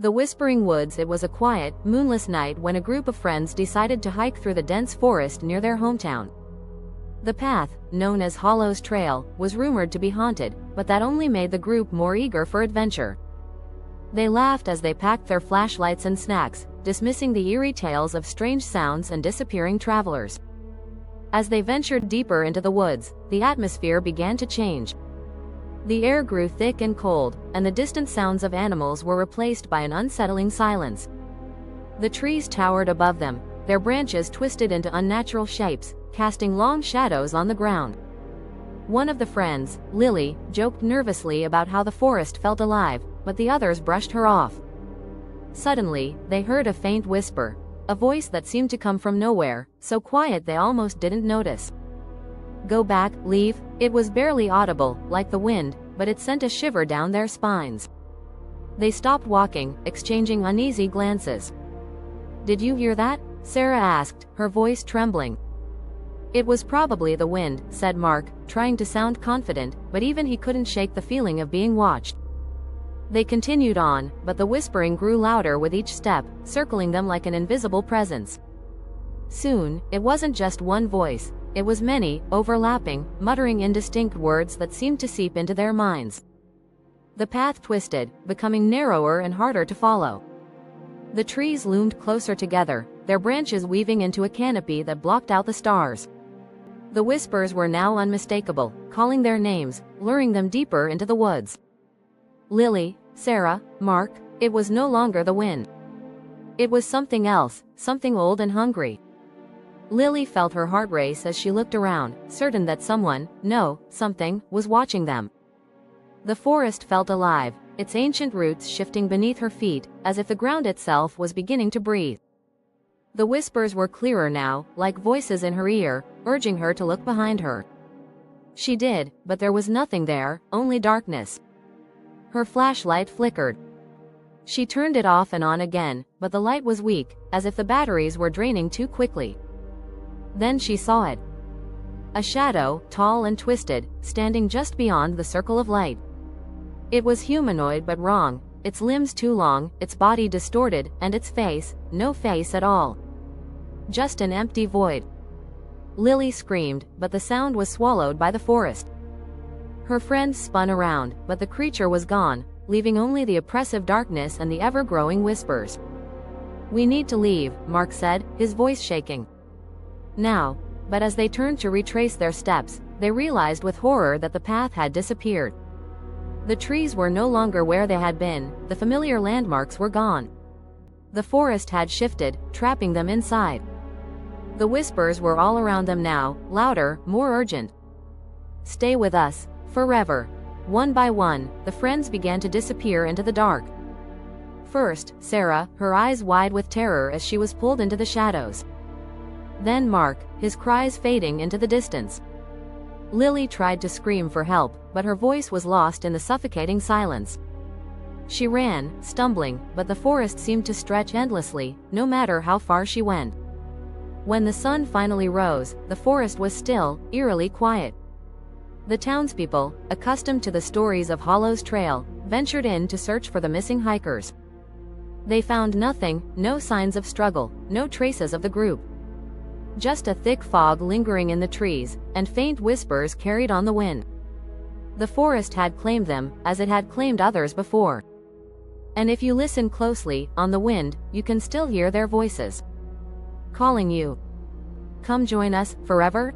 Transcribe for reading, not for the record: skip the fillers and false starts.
The Whispering Woods. It was a quiet, moonless night when a group of friends decided to hike through the dense forest near their hometown. The path, known as Hollow's Trail, was rumored to be haunted, but that only made the group more eager for adventure. They laughed as they packed their flashlights and snacks, dismissing the eerie tales of strange sounds and disappearing travelers. As they ventured deeper into the woods, the atmosphere began to change. The air grew thick and cold, and the distant sounds of animals were replaced by an unsettling silence. The trees towered above them, their branches twisted into unnatural shapes, casting long shadows on the ground. One of the friends, Lily, joked nervously about how the forest felt alive, but the others brushed her off. Suddenly, they heard a faint whisper, a voice that seemed to come from nowhere, so quiet they almost didn't notice. "Go back, leave." It was barely audible, like the wind, but it sent a shiver down their spines. They stopped walking, exchanging uneasy glances. "Did you hear that?" Sarah asked, her voice trembling. "It was probably the wind," said Mark, trying to sound confident, but even he couldn't shake the feeling of being watched. They continued on, but the whispering grew louder with each step, circling them like an invisible presence. Soon, it wasn't just one voice. It was many, overlapping, muttering indistinct words that seemed to seep into their minds. The path twisted, becoming narrower and harder to follow. The trees loomed closer together, their branches weaving into a canopy that blocked out the stars. The whispers were now unmistakable, calling their names, luring them deeper into the woods. Lily, Sarah, Mark. It was no longer the wind. It was something else, something old and hungry. Lily felt her heart race as she looked around, certain that someone, no, something, was watching them. The forest felt alive, its ancient roots shifting beneath her feet, as if the ground itself was beginning to breathe. The whispers were clearer now, like voices in her ear, urging her to look behind her. She did, but there was nothing there, only darkness. Her flashlight flickered. She turned it off and on again, but the light was weak, as if the batteries were draining too quickly. Then she saw it. A shadow, tall and twisted, standing just beyond the circle of light. It was humanoid but wrong, its limbs too long, its body distorted, and its face, no face at all. Just an empty void. Lily screamed, but the sound was swallowed by the forest. Her friends spun around, but the creature was gone, leaving only the oppressive darkness and the ever-growing whispers. "We need to leave," Mark said, his voice shaking. Now, but as they turned to retrace their steps, they realized with horror that the path had disappeared. The trees were no longer where they had been, the familiar landmarks were gone. The forest had shifted, trapping them inside. The whispers were all around them now, louder, more urgent. "Stay with us, forever." One by one, the friends began to disappear into the dark. First, Sarah, her eyes wide with terror as she was pulled into the shadows. Then Mark, his cries fading into the distance. Lily tried to scream for help, but her voice was lost in the suffocating silence. She ran, stumbling, but the forest seemed to stretch endlessly, no matter how far she went. When the sun finally rose, the forest was still, eerily quiet. The townspeople, accustomed to the stories of Hollow's Trail, ventured in to search for the missing hikers. They found nothing, no signs of struggle, no traces of the group. Just a thick fog lingering in the trees, and faint whispers carried on the wind. The forest had claimed them, as it had claimed others before. And if you listen closely, on the wind, you can still hear their voices. Calling you. "Come join us, forever?"